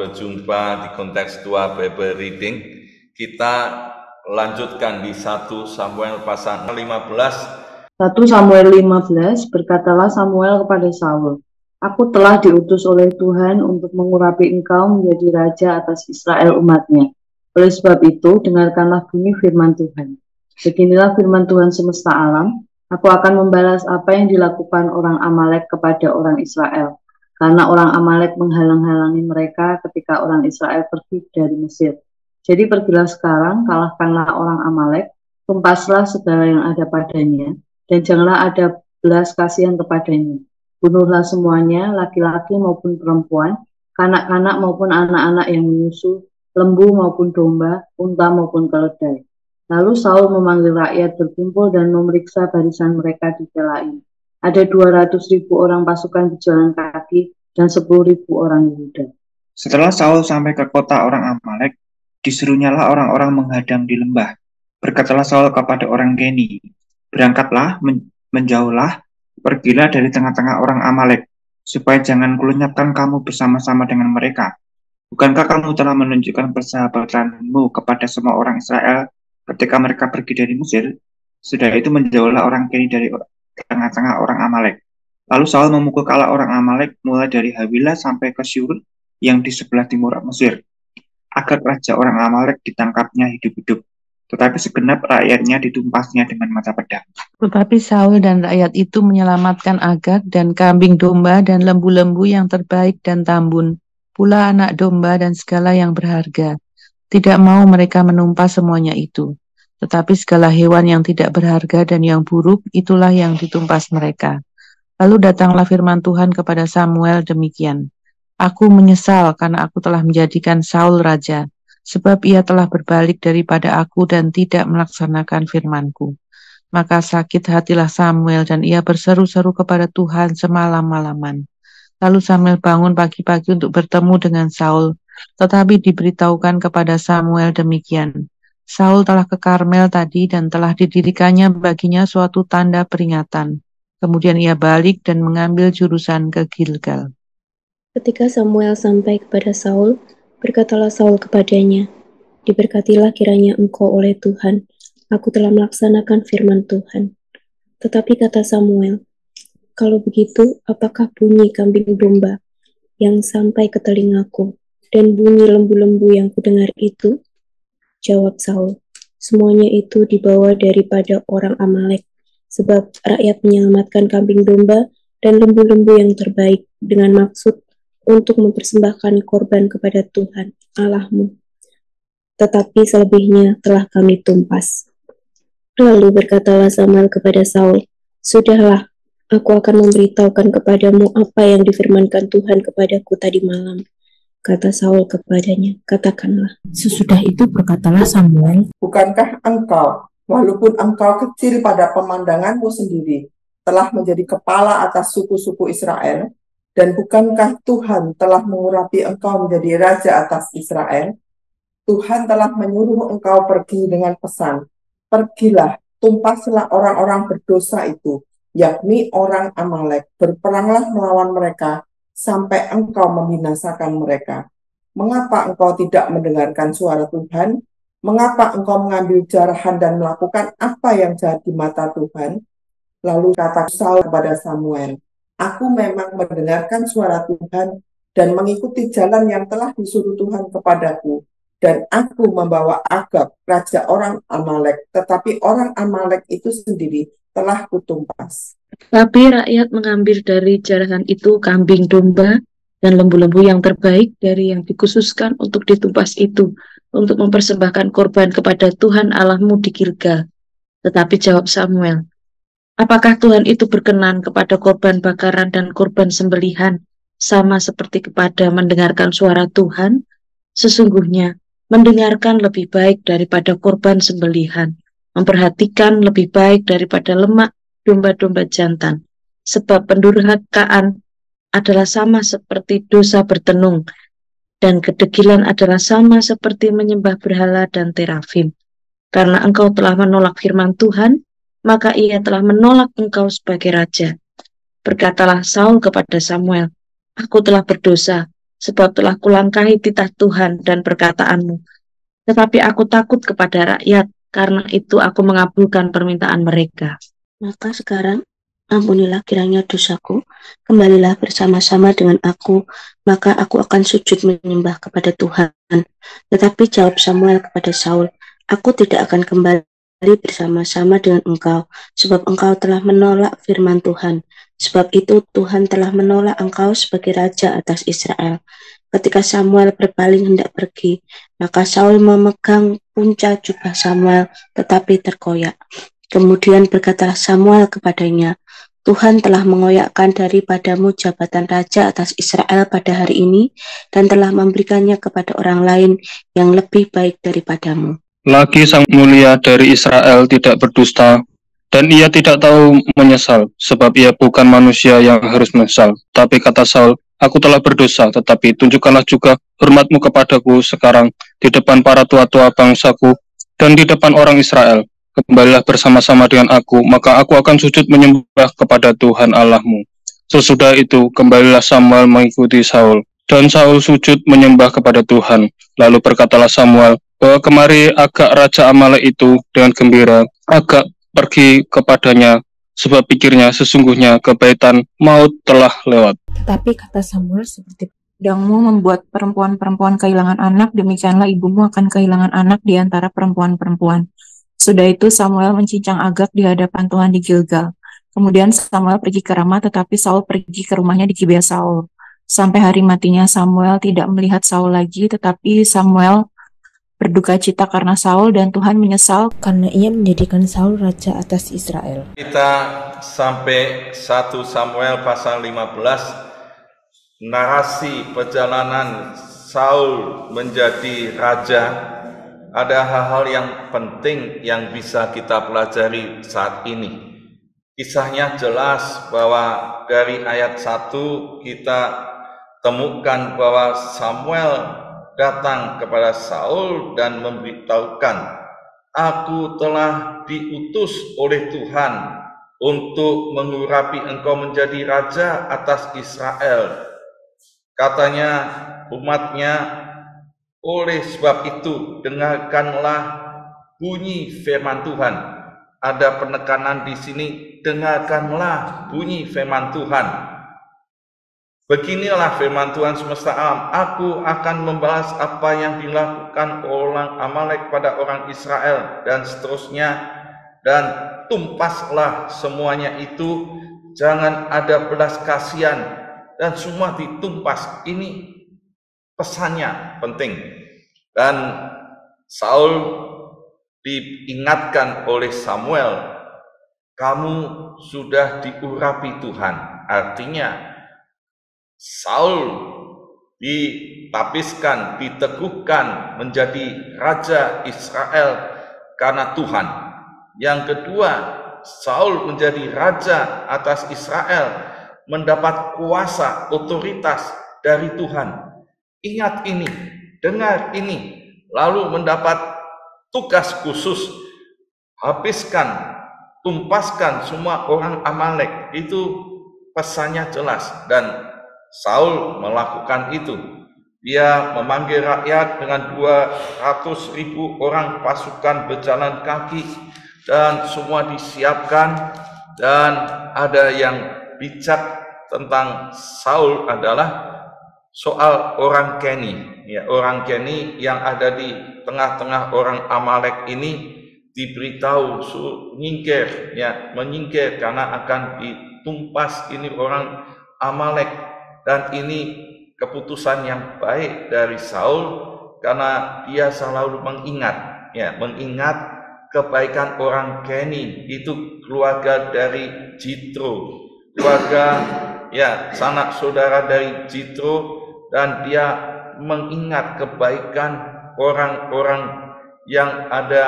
berjumpa di Kontekstual Bible Reading. Kita lanjutkan di 1 Samuel pasal 15. 1 Samuel 15, berkatalah Samuel kepada Saul, "Aku telah diutus oleh Tuhan untuk mengurapi engkau menjadi raja atas Israel umatnya. Oleh sebab itu, dengarkanlah bunyi firman Tuhan. Beginilah firman Tuhan semesta alam, aku akan membalas apa yang dilakukan orang Amalek kepada orang Israel. Karena orang Amalek menghalang-halangi mereka ketika orang Israel pergi dari Mesir. Jadi pergilah sekarang, kalahkanlah orang Amalek, tumpaslah segala yang ada padanya, dan janganlah ada belas kasihan kepadanya. Bunuhlah semuanya, laki-laki maupun perempuan, kanak-kanak maupun anak-anak yang menyusu, lembu maupun domba, unta maupun keledai." Lalu Saul memanggil rakyat berkumpul dan memeriksa barisan mereka di Telaim. Ada 200.000 orang pasukan berjalan kaki dan 10.000 orang Yehuda. Setelah Saul sampai ke kota orang Amalek, disuruhnyalah orang-orang menghadang di lembah. Berkatalah Saul kepada orang Keni, "Berangkatlah, menjauhlah, pergilah dari tengah-tengah orang Amalek, supaya jangan kulenyapkan kamu bersama-sama dengan mereka. Bukankah kamu telah menunjukkan persahabatanmu kepada semua orang Israel ketika mereka pergi dari Mesir?" Sudah itu menjauhlah orang Keni dari tengah-tengah orang Amalek. Lalu Saul memukul kepala orang Amalek mulai dari Hawilah sampai ke Syur yang di sebelah timur Mesir, agar raja orang Amalek ditangkapnya hidup-hidup, tetapi segenap rakyatnya ditumpasnya dengan mata pedang. Tetapi Saul dan rakyat itu menyelamatkan Agag dan kambing domba dan lembu-lembu yang terbaik dan tambun, pula anak domba dan segala yang berharga. Tidak mau mereka menumpas semuanya itu, tetapi segala hewan yang tidak berharga dan yang buruk, itulah yang ditumpas mereka. Lalu datanglah firman Tuhan kepada Samuel demikian, "Aku menyesal karena aku telah menjadikan Saul raja, sebab ia telah berbalik daripada aku dan tidak melaksanakan firman-Ku." Maka sakit hatilah Samuel dan ia berseru-seru kepada Tuhan semalam-malaman. Lalu Samuel bangun pagi-pagi untuk bertemu dengan Saul, tetapi diberitahukan kepada Samuel demikian, "Saul telah ke Karmel tadi dan telah didirikannya baginya suatu tanda peringatan." Kemudian ia balik dan mengambil jurusan ke Gilgal. Ketika Samuel sampai kepada Saul, berkatalah Saul kepadanya, "Diberkatilah kiranya engkau oleh Tuhan, aku telah melaksanakan firman Tuhan." Tetapi kata Samuel, "Kalau begitu, apakah bunyi kambing domba yang sampai ke telingaku, dan bunyi lembu-lembu yang kudengar itu?" Jawab Saul, "Semuanya itu dibawa daripada orang Amalek, sebab rakyat menyelamatkan kambing domba dan lembu-lembu yang terbaik dengan maksud untuk mempersembahkan korban kepada Tuhan Allahmu. Tetapi selebihnya telah kami tumpas." Lalu berkatalah Samuel kepada Saul, "Sudahlah, aku akan memberitahukan kepadamu apa yang difirmankan Tuhan kepadaku tadi malam." Kata Saul kepadanya, "Katakanlah." Sesudah itu berkatalah Samuel, "Bukankah engkau, walaupun engkau kecil pada pemandanganmu sendiri, telah menjadi kepala atas suku-suku Israel? Dan bukankah Tuhan telah mengurapi engkau menjadi raja atas Israel? Tuhan telah menyuruh engkau pergi dengan pesan, pergilah, tumpaslah orang-orang berdosa itu, yakni orang Amalek, berperanglah melawan mereka, sampai engkau membinasakan mereka. Mengapa engkau tidak mendengarkan suara Tuhan? Mengapa engkau mengambil jarahan dan melakukan apa yang jahat di mata Tuhan?" Lalu kata Saul kepada Samuel, "Aku memang mendengarkan suara Tuhan dan mengikuti jalan yang telah disuruh Tuhan kepadaku. Dan aku membawa Agag, raja orang Amalek, tetapi orang Amalek itu sendiri telah kutumpas." Tapi rakyat mengambil dari jarahan itu kambing domba dan lembu-lembu yang terbaik dari yang dikhususkan untuk ditumpas itu, untuk mempersembahkan korban kepada Tuhan Allahmu di Gilgal. Tetapi jawab Samuel, "Apakah Tuhan itu berkenan kepada korban bakaran dan korban sembelihan, sama seperti kepada mendengarkan suara Tuhan? Sesungguhnya, mendengarkan lebih baik daripada korban sembelihan, memperhatikan lebih baik daripada lemak domba-domba jantan, sebab pendurhakaan adalah sama seperti dosa bertenung, dan kedegilan adalah sama seperti menyembah berhala dan terafim. Karena engkau telah menolak firman Tuhan, maka ia telah menolak engkau sebagai raja." Berkatalah Saul kepada Samuel, "Aku telah berdosa, sebab telah kulangkahi titah Tuhan dan perkataanmu. Tetapi aku takut kepada rakyat, karena itu aku mengabulkan permintaan mereka. Maka sekarang, ampunilah kiranya dosaku, kembalilah bersama-sama dengan aku, maka aku akan sujud menyembah kepada Tuhan. Tetapi jawab Samuel kepada Saul, aku tidak akan kembali bersama-sama dengan engkau, sebab engkau telah menolak firman Tuhan. Sebab itu Tuhan telah menolak engkau sebagai raja atas Israel. Ketika Samuel berpaling hendak pergi, maka Saul memegang punca jubah Samuel, tetapi terkoyak. Kemudian berkatalah Samuel kepadanya, Tuhan telah mengoyakkan daripadamu jabatan raja atas Israel pada hari ini, dan telah memberikannya kepada orang lain yang lebih baik daripadamu. Lagi sang mulia dari Israel tidak berdusta, dan ia tidak tahu menyesal, sebab ia bukan manusia yang harus menyesal. Tapi kata Saul, aku telah berdosa, tetapi tunjukkanlah juga hormatmu kepadaku sekarang di depan para tua-tua bangsaku dan di depan orang Israel. Kembalilah bersama-sama dengan aku, maka aku akan sujud menyembah kepada Tuhan Allahmu. Sesudah itu, kembalilah Samuel mengikuti Saul, dan Saul sujud menyembah kepada Tuhan. Lalu berkatalah Samuel, bahwa kemari Agag raja Amalek itu dengan gembira, Agag pergi kepadanya, sebab pikirnya sesungguhnya kebaikan maut telah lewat. Tetapi kata Samuel, seperti pedangmu membuat perempuan-perempuan kehilangan anak, demikianlah ibumu akan kehilangan anak di antara perempuan-perempuan. Sudah itu Samuel mencincang Agag di hadapan Tuhan di Gilgal. Kemudian Samuel pergi ke Rama, tetapi Saul pergi ke rumahnya di Gibea Saul. Sampai hari matinya Samuel tidak melihat Saul lagi, tetapi Samuel berduka cita karena Saul, dan Tuhan menyesal karena ia menjadikan Saul raja atas Israel. Kita sampai 1 Samuel pasal 15, narasi perjalanan Saul menjadi raja. Ada hal-hal yang penting yang bisa kita pelajari saat ini. Kisahnya jelas bahwa dari ayat 1 kita temukan bahwa Samuel datang kepada Saul dan memberitahukan, aku telah diutus oleh Tuhan untuk mengurapi engkau menjadi raja atas Israel. Katanya umatnya, oleh sebab itu dengarkanlah bunyi firman Tuhan. Ada penekanan di sini, dengarkanlah bunyi firman Tuhan. Beginilah firman Tuhan semesta alam, aku akan membalas apa yang dilakukan orang Amalek pada orang Israel, dan seterusnya, dan tumpaslah semuanya itu, jangan ada belas kasihan, dan semua ditumpas. Ini pesannya penting. Dan Saul diingatkan oleh Samuel, kamu sudah diurapi Tuhan. Artinya Saul ditapiskan, diteguhkan menjadi raja Israel karena Tuhan. Yang kedua, Saul menjadi raja atas Israel, mendapat kuasa, otoritas dari Tuhan. Ingat ini, dengar ini, lalu mendapat tugas khusus, habiskan, tumpaskan semua orang Amalek. Itu pesannya jelas, dan Saul melakukan itu. Dia memanggil rakyat dengan 200.000 orang pasukan berjalan kaki, dan semua disiapkan. Dan ada yang bijak tentang Saul adalah soal orang Keni, ya, orang Keni yang ada di tengah-tengah orang Amalek ini diberitahu menyingkir, ya, menyingkir karena akan ditumpas ini orang Amalek. Dan ini keputusan yang baik dari Saul karena dia selalu mengingat, ya, mengingat kebaikan orang Keni, itu keluarga dari Jitro, keluarga, ya, sanak saudara dari Jitro. Dan dia mengingat kebaikan orang-orang yang ada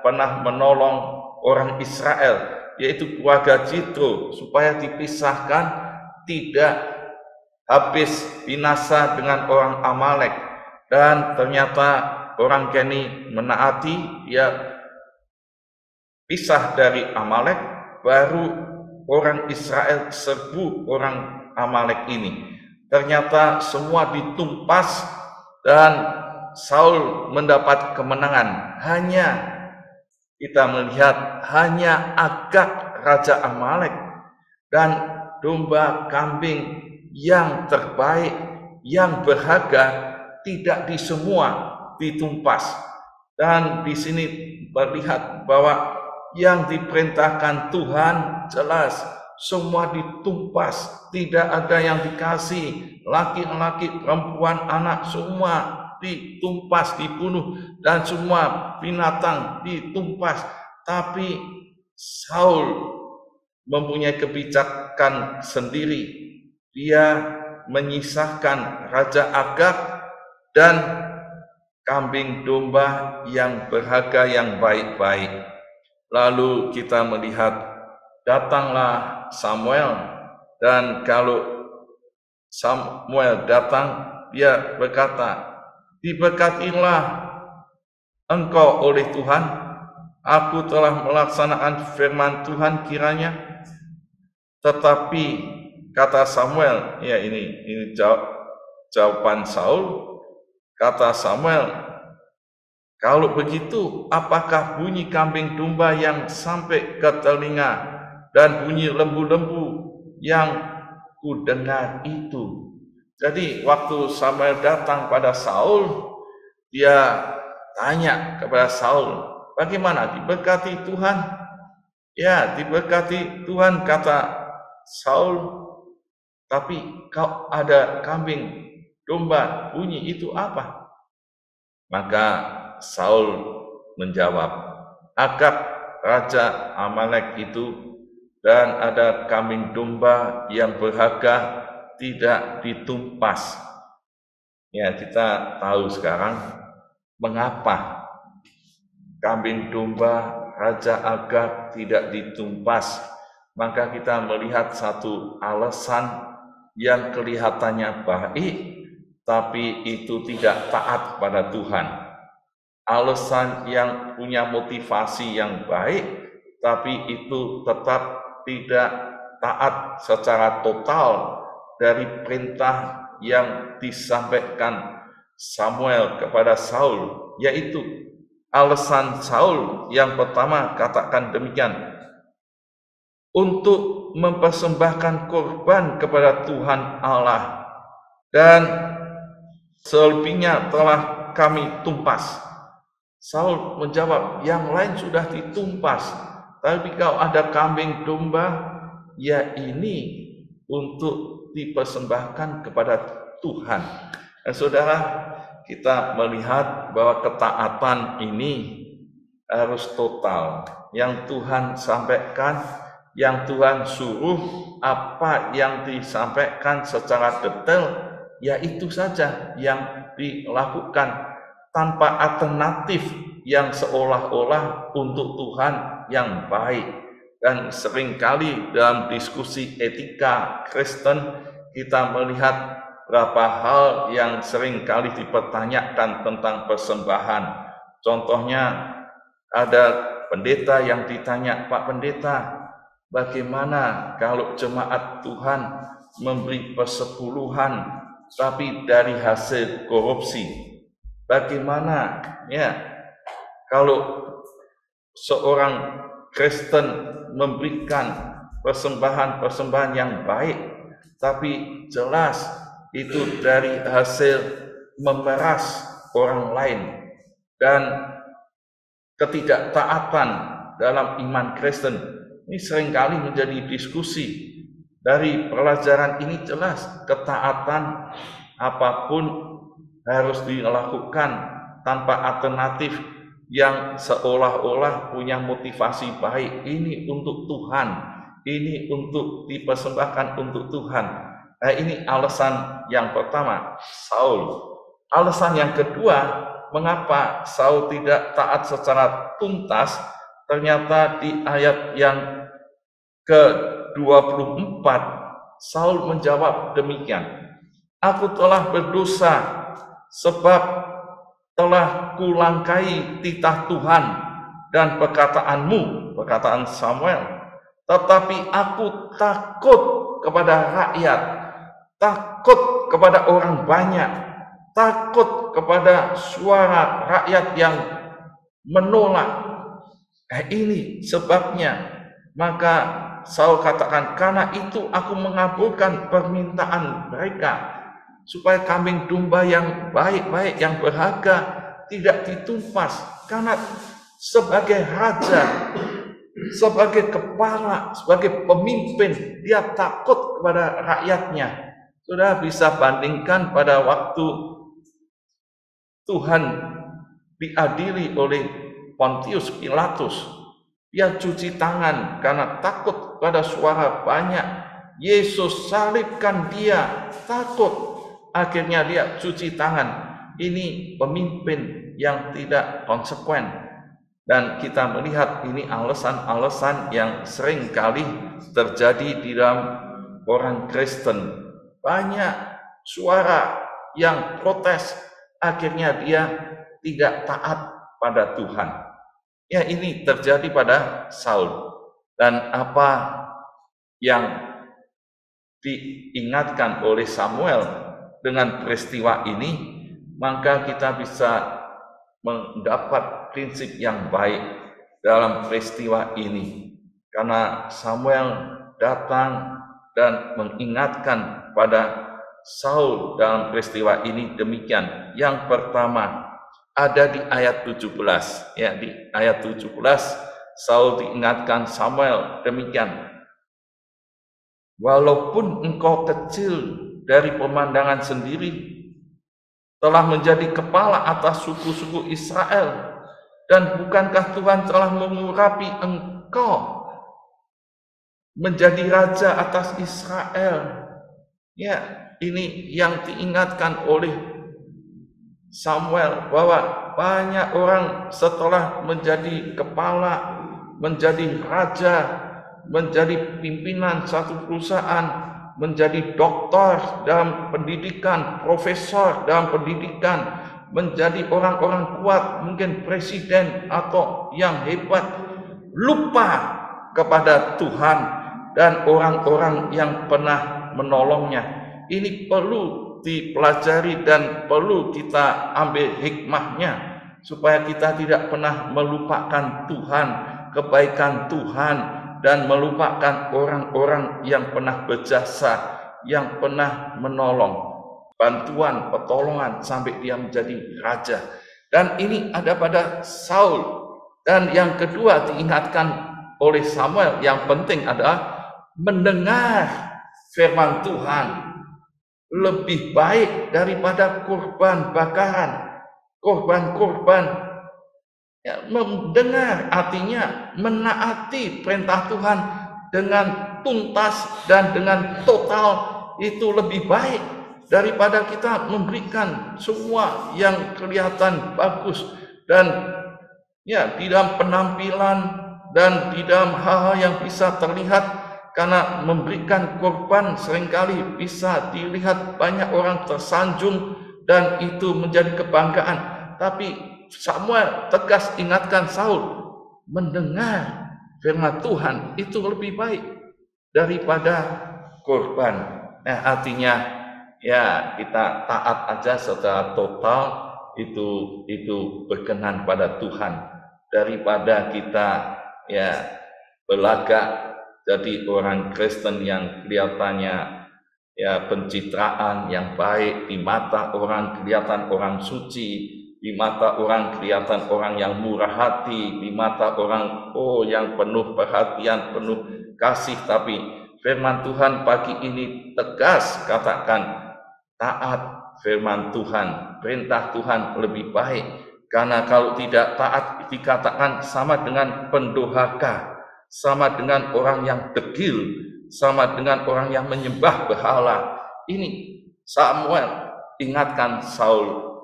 pernah menolong orang Israel, yaitu keluarga Jitro, supaya dipisahkan, tidak habis binasa dengan orang Amalek. Dan ternyata orang Keni menaati, dia pisah dari Amalek, baru orang Israel serbu orang Amalek ini. Ternyata semua ditumpas dan Saul mendapat kemenangan. Hanya kita melihat hanya Agag raja Amalek dan domba kambing yang terbaik, yang berharga tidak di semua ditumpas. Dan di sini terlihat bahwa yang diperintahkan Tuhan jelas semua ditumpas, tidak ada yang dikasih, laki-laki, perempuan, anak, semua ditumpas, dibunuh, dan semua binatang ditumpas. Tapi Saul mempunyai kebijakan sendiri. Dia menyisahkan Raja Agag dan kambing domba yang berharga, yang baik-baik. Lalu kita melihat datanglah Samuel, dan kalau Samuel datang, dia berkata, "Diberkatilah engkau oleh Tuhan, aku telah melaksanakan firman Tuhan kiranya." Tetapi kata Samuel, ya ini jawaban Saul, kata Samuel, "Kalau begitu, apakah bunyi kambing domba yang sampai ke telinga dan bunyi lembu-lembu yang kudengar itu?" Jadi waktu Samuel datang pada Saul, dia tanya kepada Saul, "Bagaimana, diberkati Tuhan?" "Ya, diberkati Tuhan," kata Saul. "Tapi kau ada kambing domba bunyi itu apa?" Maka Saul menjawab, "Agag raja Amalek itu dan ada kambing domba yang berharga tidak ditumpas." Ya, kita tahu sekarang mengapa kambing domba Raja Agag tidak ditumpas. Maka kita melihat satu alasan yang kelihatannya baik, tapi itu tidak taat pada Tuhan. Alasan yang punya motivasi yang baik, tapi itu tetap tidak taat secara total dari perintah yang disampaikan Samuel kepada Saul, yaitu alasan Saul yang pertama katakan demikian, untuk mempersembahkan korban kepada Tuhan Allah, dan selebihnya telah kami tumpas. Saul menjawab, "Yang lain sudah ditumpas, tapi kau ada kambing domba, ya ini untuk dipersembahkan kepada Tuhan." Saudara, kita melihat bahwa ketaatan ini harus total. Yang Tuhan sampaikan, yang Tuhan suruh, apa yang disampaikan secara detail, ya itu saja yang dilakukan, tanpa alternatif yang seolah-olah untuk Tuhan yang baik. Dan seringkali dalam diskusi etika Kristen kita melihat beberapa hal yang seringkali dipertanyakan tentang persembahan. Contohnya ada pendeta yang ditanya, "Pak Pendeta, bagaimana kalau jemaat Tuhan memberi persepuluhan tapi dari hasil korupsi? Bagaimana ya kalau seorang Kristen memberikan persembahan-persembahan yang baik, tapi jelas itu dari hasil memeras orang lain dan ketidaktaatan dalam iman Kristen?" Ini seringkali menjadi diskusi. Dari pelajaran ini jelas ketaatan apapun harus dilakukan tanpa alternatif yang seolah-olah punya motivasi baik. Ini untuk Tuhan, ini untuk dipersembahkan untuk Tuhan. Nah, ini alasan yang pertama, Saul. Alasan yang kedua, mengapa Saul tidak taat secara tuntas? Ternyata di ayat yang ke-24, Saul menjawab demikian, "Aku telah berdosa sebab telah kulangkai titah Tuhan dan perkataanmu," perkataan Samuel, "tetapi aku takut kepada rakyat, takut kepada orang banyak, takut kepada suara rakyat yang menolak. Ini sebabnya. Maka Saul katakan, karena itu aku mengabulkan permintaan mereka, supaya kambing domba yang baik-baik, yang berharga tidak ditumpas. Karena sebagai raja, sebagai kepala, sebagai pemimpin, dia takut kepada rakyatnya. Sudah bisa bandingkan pada waktu Tuhan diadili oleh Pontius Pilatus. Dia cuci tangan karena takut pada suara banyak. Yesus salibkan dia, takut. Akhirnya dia cuci tangan. Ini pemimpin yang tidak konsekuen. Dan kita melihat ini alasan-alasan yang sering kali terjadi di dalam orang Kristen. Banyak suara yang protes, akhirnya dia tidak taat pada Tuhan. Ya, ini terjadi pada Saul. Dan apa yang diingatkan oleh Samuel dengan peristiwa ini, maka kita bisa mendapat prinsip yang baik dalam peristiwa ini. Karena Samuel datang dan mengingatkan pada Saul dalam peristiwa ini demikian. Yang pertama ada di ayat 17. Ya, di ayat 17 Saul diingatkan Samuel demikian. Walaupun engkau kecil dari pemandangan sendiri, telah menjadi kepala atas suku-suku Israel, dan bukankah Tuhan telah mengurapi engkau menjadi raja atas Israel? Ya, ini yang diingatkan oleh Samuel, bahwa banyak orang setelah menjadi kepala, menjadi raja, menjadi pimpinan satu perusahaan, menjadi doktor dalam pendidikan, profesor dalam pendidikan, menjadi orang-orang kuat, mungkin presiden atau yang hebat, lupa kepada Tuhan dan orang-orang yang pernah menolongnya. Ini perlu dipelajari dan perlu kita ambil hikmahnya, supaya kita tidak pernah melupakan Tuhan, kebaikan Tuhan, dan melupakan orang-orang yang pernah berjasa, yang pernah menolong, bantuan, pertolongan sampai dia menjadi raja. Dan ini ada pada Saul. Dan yang kedua diingatkan oleh Samuel, yang penting adalah mendengar firman Tuhan lebih baik daripada kurban bakaran, kurban-kurban. Ya, mendengar artinya menaati perintah Tuhan dengan tuntas dan dengan total, itu lebih baik daripada kita memberikan semua yang kelihatan bagus dan ya di dalam penampilan dan di dalam hal-hal yang bisa terlihat. Karena memberikan korban seringkali bisa dilihat banyak orang tersanjung dan itu menjadi kebanggaan. Tapi Samuel tegas ingatkan Saul, mendengar firman Tuhan itu lebih baik daripada korban. Nah, artinya ya kita taat aja secara total, itu berkenan pada Tuhan, daripada kita ya belagak jadi orang Kristen yang kelihatannya ya pencitraan yang baik, di mata orang kelihatan orang suci, di mata orang kelihatan orang yang murah hati, di mata orang yang penuh perhatian, penuh kasih. Tapi firman Tuhan pagi ini tegas katakan, taat firman Tuhan, perintah Tuhan lebih baik. Karena kalau tidak taat dikatakan sama dengan pendurhaka, sama dengan orang yang degil, sama dengan orang yang menyembah berhala. Ini Samuel ingatkan Saul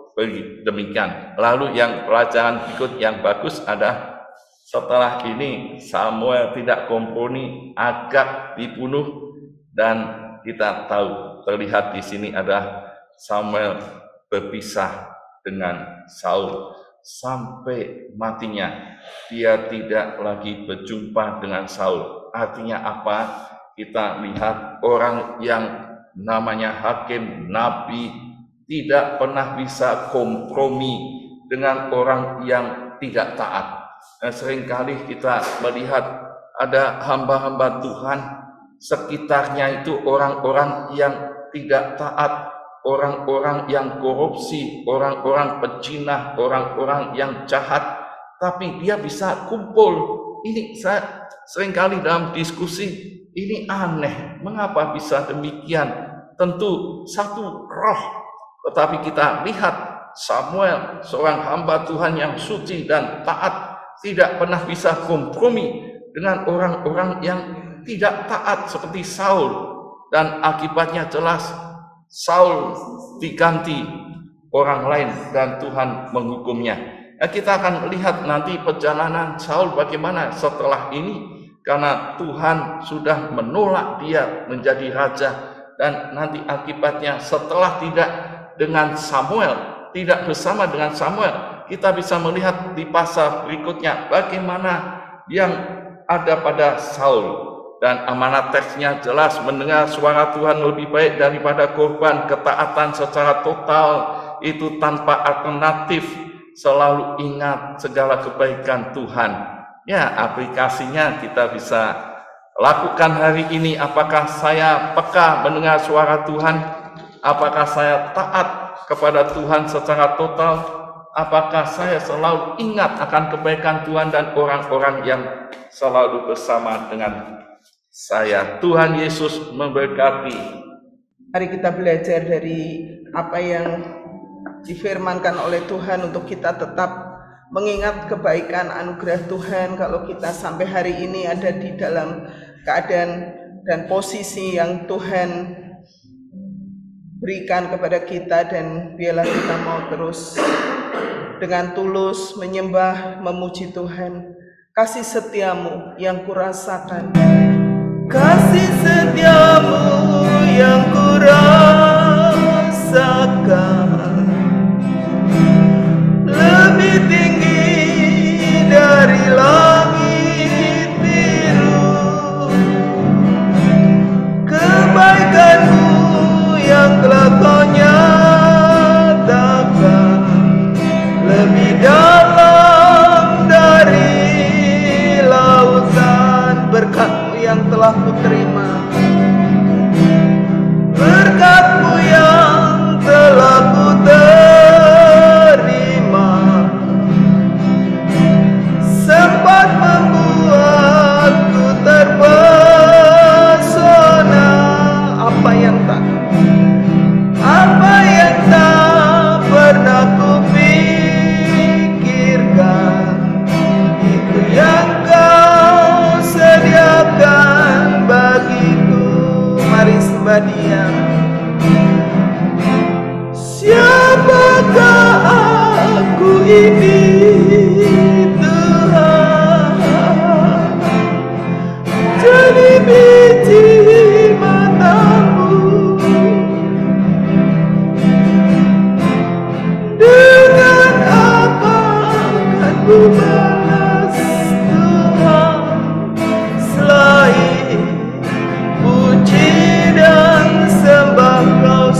demikian. Lalu yang pelajaran berikut yang bagus ada, setelah ini Samuel tidak kompromi, Agag dibunuh, dan kita tahu terlihat di sini ada Samuel berpisah dengan Saul sampai matinya. Dia tidak lagi berjumpa dengan Saul. Artinya apa? Kita lihat orang yang namanya hakim, nabi, tidak pernah bisa kompromi dengan orang yang tidak taat. Seringkali kita melihat ada hamba-hamba Tuhan sekitarnya itu orang-orang yang tidak taat, orang-orang yang korupsi, orang-orang pezina, orang-orang yang jahat, tapi dia bisa kumpul. Ini saya seringkali dalam diskusi, ini aneh, mengapa bisa demikian? Tentu satu roh, tetapi kita lihat Samuel, seorang hamba Tuhan yang suci dan taat, tidak pernah bisa kompromi dengan orang-orang yang tidak taat seperti Saul, dan akibatnya jelas Saul diganti orang lain dan Tuhan menghukumnya. Kita akan melihat nanti perjalanan Saul bagaimana setelah ini, karena Tuhan sudah menolak dia menjadi raja, dan nanti akibatnya setelah tidak dengan Samuel, tidak bersama dengan Samuel, kita bisa melihat di pasal berikutnya bagaimana yang ada pada Saul. Dan amanat teksnya jelas, mendengar suara Tuhan lebih baik daripada korban. Ketaatan secara total itu tanpa alternatif. Selalu ingat segala kebaikan Tuhan. Ya, aplikasinya kita bisa lakukan hari ini. Apakah saya peka mendengar suara Tuhan? Apakah saya taat kepada Tuhan secara total? Apakah saya selalu ingat akan kebaikan Tuhan dan orang-orang yang selalu bersama dengan saya? Tuhan Yesus memberkati. Mari kita belajar dari apa yang difirmankan oleh Tuhan untuk kita tetap mengingat kebaikan anugerah Tuhan. Kalau kita sampai hari ini ada di dalam keadaan dan posisi yang Tuhan berikan kepada kita, dan biarlah kita mau terus dengan tulus menyembah, memuji Tuhan. Kasih setiamu yang kurasakan, kasih setiamu yang kurasakan, lebih tinggi dari langit biru. Kebaikanmu yang telah kau nyatakan lebih dalam dari lautan. Berkat-Mu yang telah kuterima, berkat-Mu yang telah kuterima, sempat membuatku terpesona. Apa yang tak pernah kupikirkan, itu yang Kau sediakan bagiku. Mari sembah Dia. Siapakah aku ini, Tuhan? Jadi biji mata-Mu, dengan apa akan ku balas Tuhan selain puji dan sembah Kau?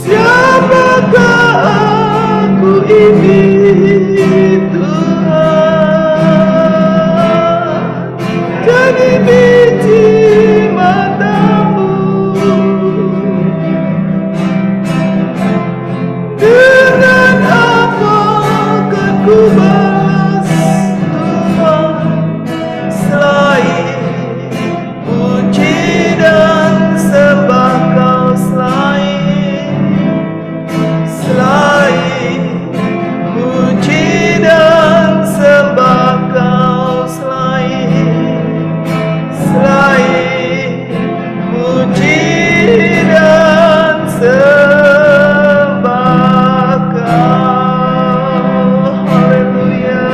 Siapakah aku ini, Tuhan? Jadi biji mata-Mu, dengan apa akan ku balas Tuhan selain puji dan sembah Kau, selain puji dan sembah Kau, selain puji dan sembah Kau. Haleluya.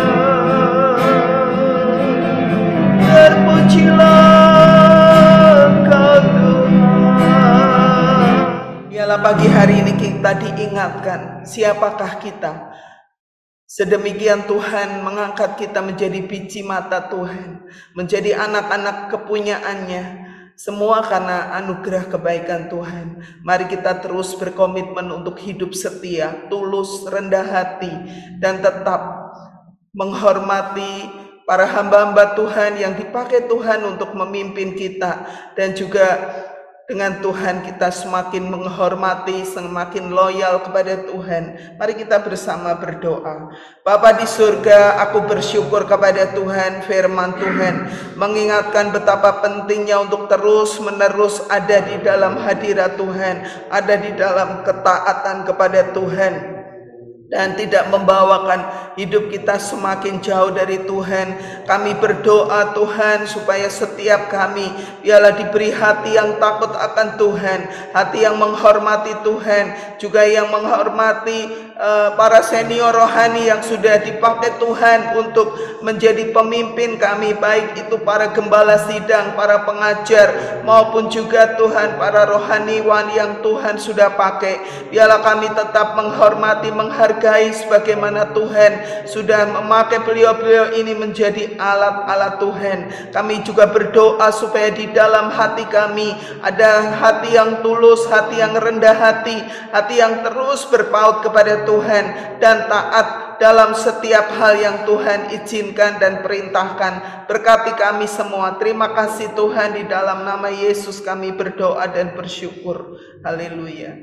Terpujilah Kau Tuhan. Biarlah pagi hari ini kita diingatkan siapakah kita. Sedemikian Tuhan mengangkat kita menjadi biji mata Tuhan, menjadi anak-anak kepunyaannya. Semua karena anugerah kebaikan Tuhan. Mari kita terus berkomitmen untuk hidup setia, tulus, rendah hati, dan tetap menghormati para hamba-hamba Tuhan yang dipakai Tuhan untuk memimpin kita. Dan juga dengan Tuhan kita semakin menghormati, semakin loyal kepada Tuhan. Mari kita bersama berdoa. Bapa di surga, aku bersyukur kepada Tuhan, firman Tuhan mengingatkan betapa pentingnya untuk terus-menerus ada di dalam hadirat Tuhan, ada di dalam ketaatan kepada Tuhan, dan tidak membawakan hidup kita semakin jauh dari Tuhan. Kami berdoa Tuhan supaya setiap kami biarlah diberi hati yang takut akan Tuhan, hati yang menghormati Tuhan, juga yang menghormati para senior rohani yang sudah dipakai Tuhan untuk menjadi pemimpin kami, baik itu para gembala sidang, para pengajar, maupun juga Tuhan para rohaniwan yang Tuhan sudah pakai. Biarlah kami tetap menghormati, menghargai sebagaimana Tuhan sudah memakai beliau-beliau ini menjadi alat-alat Tuhan. Kami juga berdoa supaya di dalam hati kami ada hati yang tulus, hati yang rendah hati yang terus berpaut kepada Tuhan dan taat dalam setiap hal yang Tuhan izinkan dan perintahkan. Berkati kami semua. Terima kasih Tuhan, di dalam nama Yesus kami berdoa dan bersyukur. Haleluya.